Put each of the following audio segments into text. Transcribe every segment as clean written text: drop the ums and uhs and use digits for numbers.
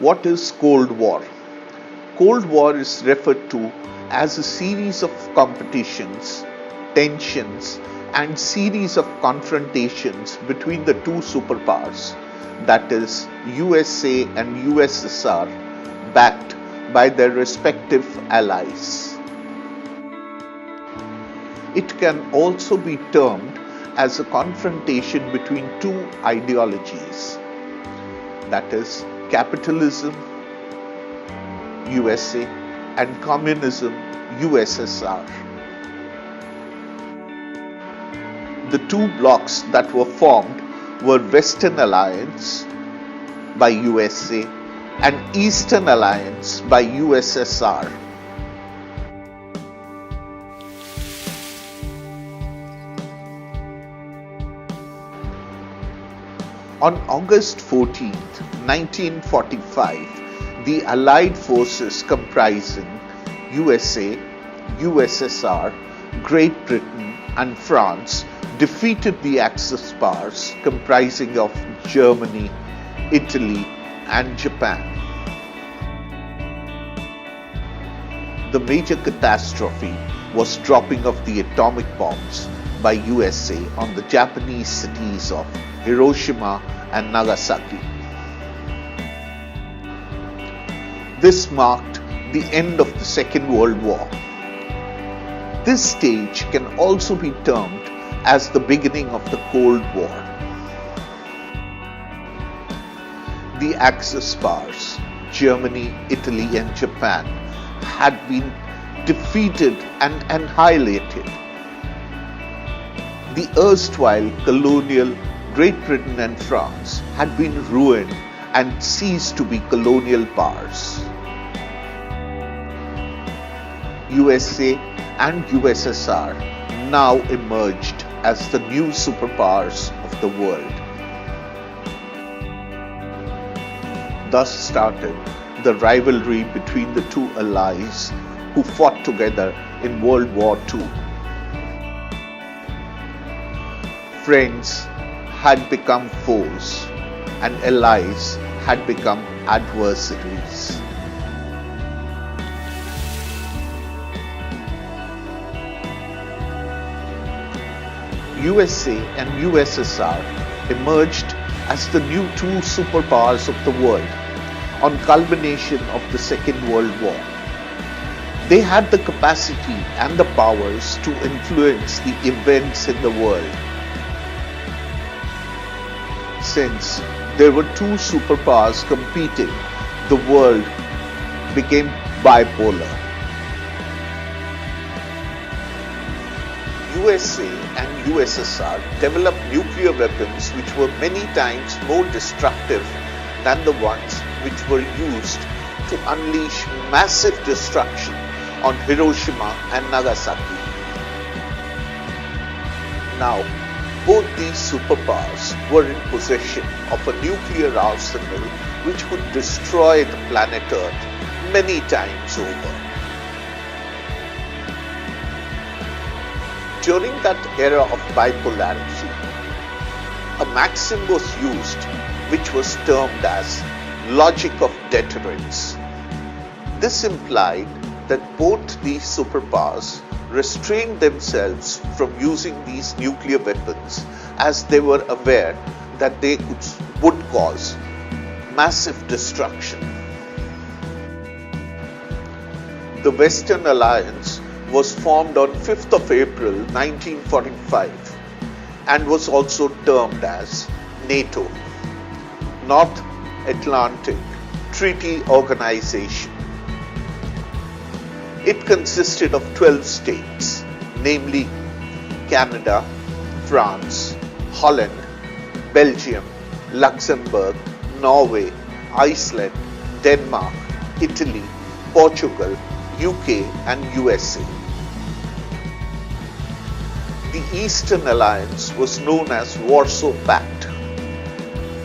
What is Cold War? Cold War is referred to as a series of competitions, tensions, and series of confrontations between the two superpowers, that is, USA and USSR, backed by their respective allies. It can also be termed as a confrontation between two ideologies, that is, capitalism, USA, and communism, USSR. The two blocs that were formed were Western Alliance by USA and Eastern Alliance by USSR. On August 14, 1945, the Allied forces comprising USA, USSR, Great Britain, and France defeated the Axis powers comprising of Germany, Italy, and Japan. The major catastrophe was dropping of the atomic bombs by USA on the Japanese cities of Hiroshima and Nagasaki. This marked the end of the Second World War. This stage can also be termed as the beginning of the Cold War. The Axis powers, Germany, Italy, and Japan, had been defeated and annihilated. The erstwhile colonial Great Britain and France had been ruined and ceased to be colonial powers. USA and USSR now emerged as the new superpowers of the world. Thus started the rivalry between the two allies who fought together in World War II. Friends had become foes and allies had become adversaries. USA and USSR emerged as the new two superpowers of the world on culmination of the Second World War. They had the capacity and the powers to influence the events in the world. Since there were two superpowers competing, the world became bipolar. USA and USSR developed nuclear weapons which were many times more destructive than the ones which were used to unleash massive destruction on Hiroshima and Nagasaki. Now, both these superpowers were in possession of a nuclear arsenal which would destroy the planet Earth many times over. During that era of bipolarity, a maxim was used which was termed as logic of deterrence. This implied that both these superpowers restrained themselves from using these nuclear weapons as they were aware that they would cause massive destruction. The Western Alliance was formed on 5th of April 1945 and was also termed as NATO, North Atlantic Treaty Organization. It consisted of 12 states, namely Canada, France, Holland, Belgium, Luxembourg, Norway, Iceland, Denmark, Italy, Portugal, UK, and USA. The Eastern Alliance was known as Warsaw Pact.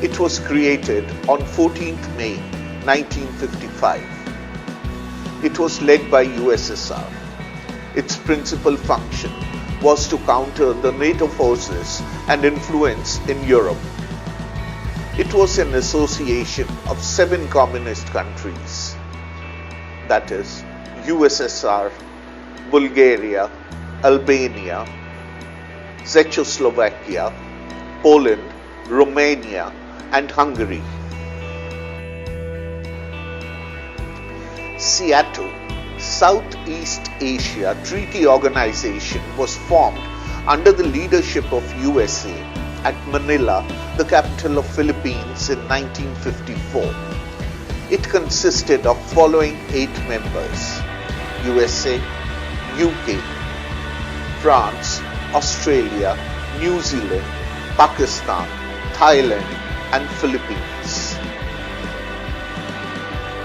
It was created on 14th May 1955. It was led by USSR. Its principal function was to counter the NATO forces and influence in Europe. It was an association of 7 communist countries, that is, USSR, Bulgaria, Albania, Czechoslovakia, Poland, Romania, and Hungary. SEATO, Southeast Asia Treaty Organization, was formed under the leadership of USA at Manila, the capital of Philippines, in 1954. It consisted of following 8 members: USA, UK, France, Australia, New Zealand, Pakistan, Thailand, and Philippines.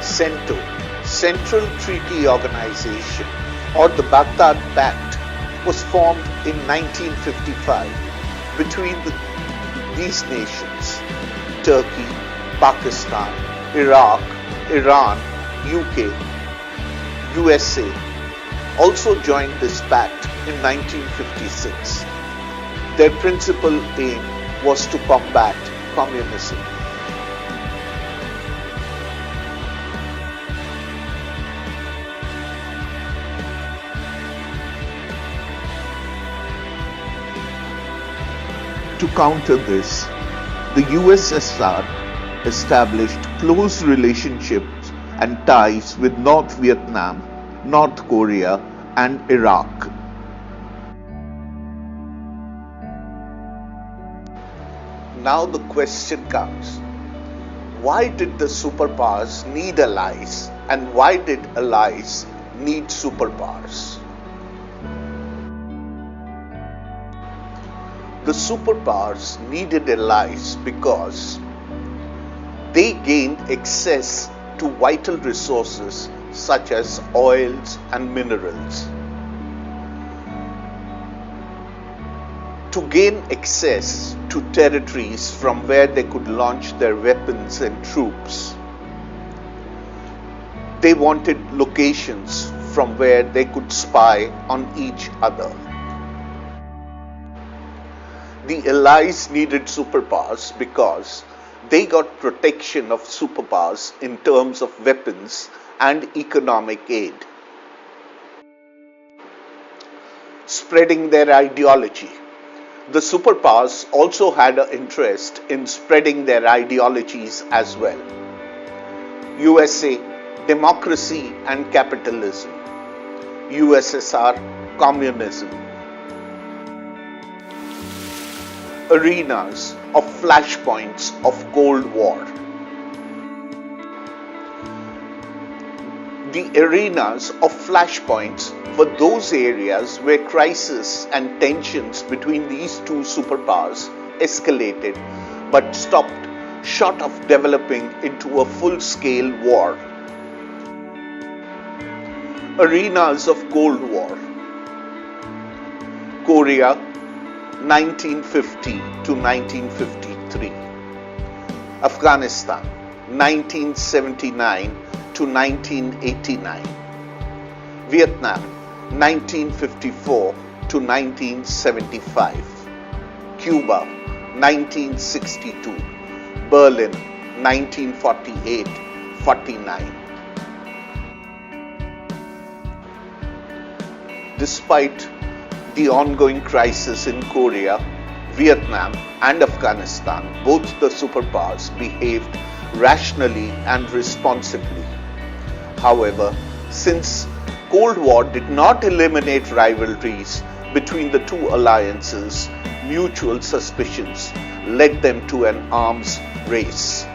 CENTO, Central Treaty Organization, or the Baghdad Pact, was formed in 1955 between these nations: Turkey, Pakistan, Iraq, Iran, UK. USA also joined this pact in 1956. Their principal aim was to combat communism. To counter this, the USSR established close relationships and ties with North Vietnam, North Korea, and Iraq. Now the question comes: why did the superpowers need allies, and why did allies need superpowers? The superpowers needed allies because they gained access to vital resources such as oils and minerals. To gain access to territories from where they could launch their weapons and troops, they wanted locations from where they could spy on each other. The allies needed superpowers because they got protection of superpowers in terms of weapons and economic aid. Spreading their ideology. The superpowers also had an interest in spreading their ideologies as well. USA, democracy and capitalism. USSR, communism. Arenas of flashpoints of Cold War. The arenas of flashpoints were those areas where crisis and tensions between these two superpowers escalated but stopped short of developing into a full-scale war. Arenas of Cold War. Korea, 1950 to 1953. Afghanistan, 1979 to 1989. Vietnam, 1954 to 1975. Cuba, 1962. Berlin, 1948-49. Despite the ongoing crisis in Korea, Vietnam and Afghanistan, both the superpowers behaved rationally and responsibly. However, since Cold War did not eliminate rivalries between the two alliances, mutual suspicions led them to an arms race.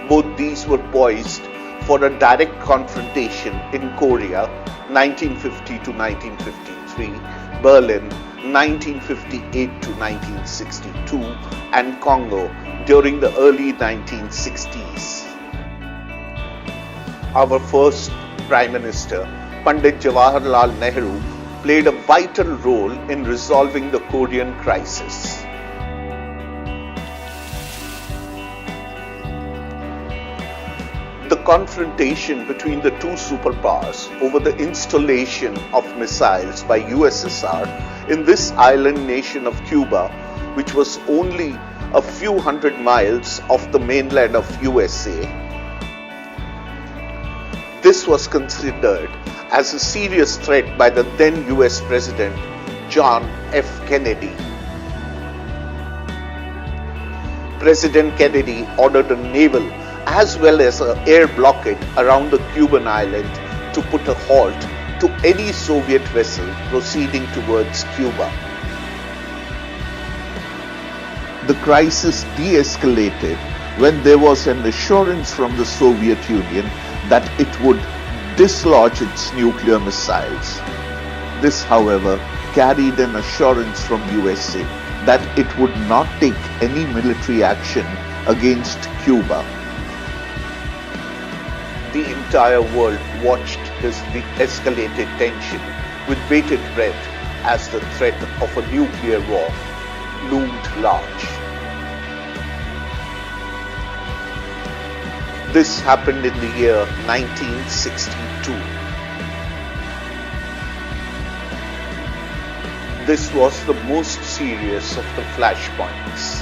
Both these were poised for a direct confrontation in Korea, 1950 to 1953, Berlin, 1958 to 1962, and Congo during the early 1960s. Our first Prime Minister, Pandit Jawaharlal Nehru, played a vital role in resolving the Korean crisis. The confrontation between the two superpowers over the installation of missiles by USSR in this island nation of Cuba, which was only a few hundred miles off the mainland of USA. This was considered as a serious threat by the then US President John F. Kennedy. President Kennedy ordered a naval as well as an air blockade around the Cuban island to put a halt to any Soviet vessel proceeding towards Cuba. The crisis de-escalated when there was an assurance from the Soviet Union that it would dislodge its nuclear missiles. This, however, carried an assurance from USA that it would not take any military action against Cuba. The entire world watched this escalated tension with bated breath as the threat of a nuclear war loomed large. This happened in the year 1962. This was the most serious of the flashpoints.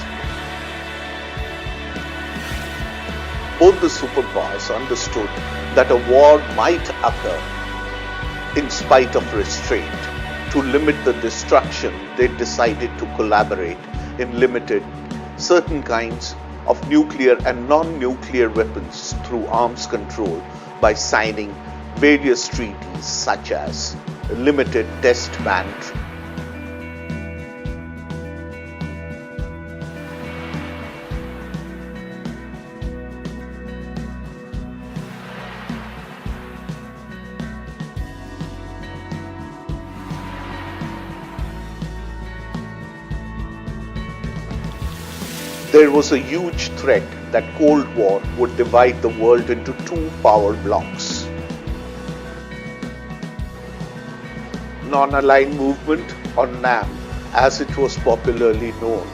Both the superpowers understood that a war might occur in spite of restraint. To limit the destruction, they decided to collaborate in limited certain kinds of nuclear and non-nuclear weapons through arms control by signing various treaties such as the Limited Test Ban Treaty. There was a huge threat that Cold War would divide the world into two power blocs. Non-aligned movement, or NAM, as it was popularly known,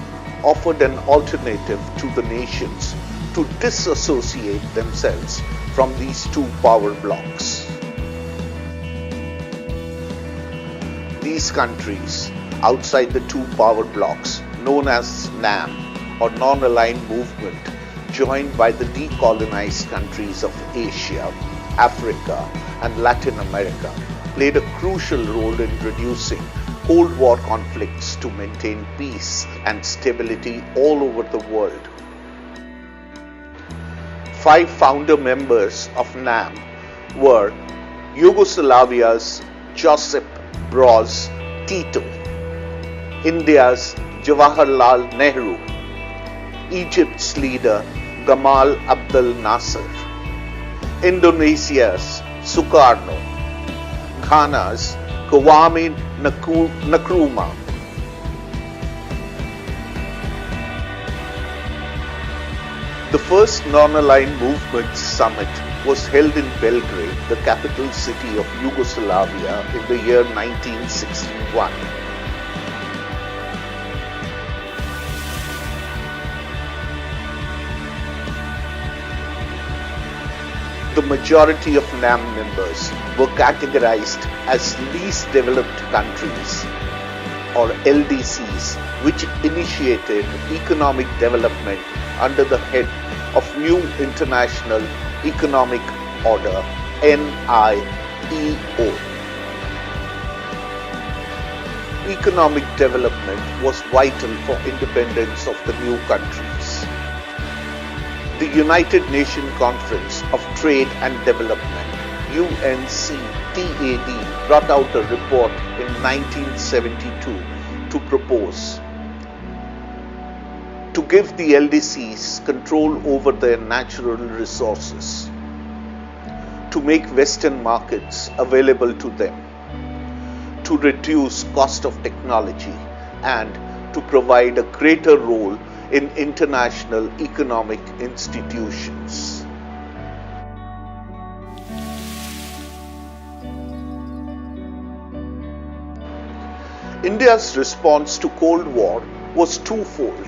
offered an alternative to the nations to disassociate themselves from these two power blocs. These countries outside the two power blocs, known as NAM, or non-aligned movement, joined by the decolonized countries of Asia, Africa, and Latin America, played a crucial role in reducing Cold War conflicts to maintain peace and stability all over the world. 5 founder members of NAM were Yugoslavia's Josip Broz Tito, India's Jawaharlal Nehru, Egypt's leader Gamal Abdel Nasser, Indonesia's Sukarno, Ghana's Kwame Nkrumah. The first non-aligned movement summit was held in Belgrade, the capital city of Yugoslavia, in the year 1961. The majority of NAM members were categorized as least developed countries, or LDCs, which initiated economic development under the head of New International Economic Order, NIEO. Economic development was vital for independence of the new countries. The United Nations Conference of Trade and Development, UNCTAD, brought out a report in 1972 to propose to give the LDCs control over their natural resources, to make Western markets available to them, to reduce cost of technology, and to provide a greater role in international economic institutions. India's response to Cold War was twofold.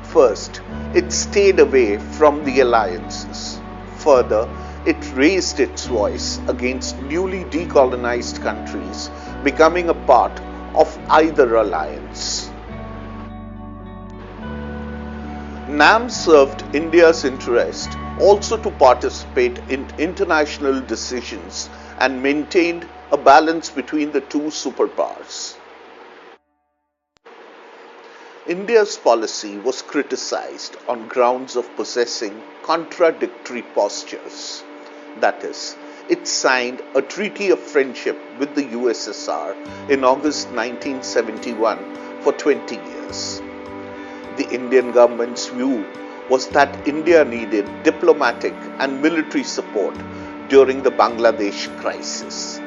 First, it stayed away from the alliances. Further, it raised its voice against newly decolonized countries becoming a part of either alliance. NAM served India's interest also to participate in international decisions and maintained a balance between the two superpowers. India's policy was criticized on grounds of possessing contradictory postures. That is, it signed a treaty of friendship with the USSR in August 1971 for 20 years. The Indian government's view was that India needed diplomatic and military support during the Bangladesh crisis.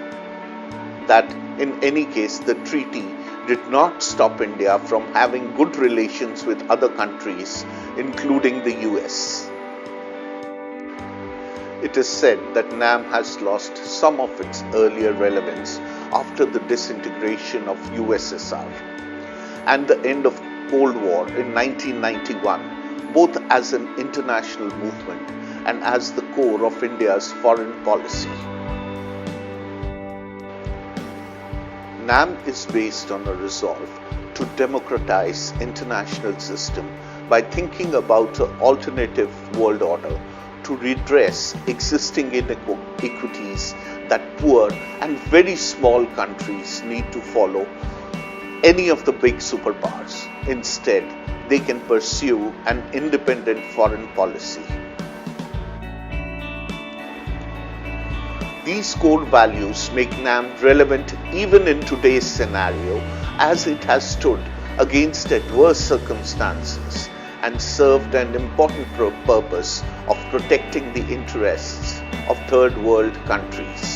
That in any case, the treaty did not stop India from having good relations with other countries, including the US. It is said that NAM has lost some of its earlier relevance after the disintegration of USSR and the end of Cold War in 1991, both as an international movement and as the core of India's foreign policy. NAM is based on a resolve to democratize international system by thinking about an alternative world order to redress existing inequities that poor and very small countries need to follow any of the big superpowers. Instead, they can pursue an independent foreign policy. These core values make NAM relevant even in today's scenario, as it has stood against adverse circumstances and served an important purpose of protecting the interests of third world countries.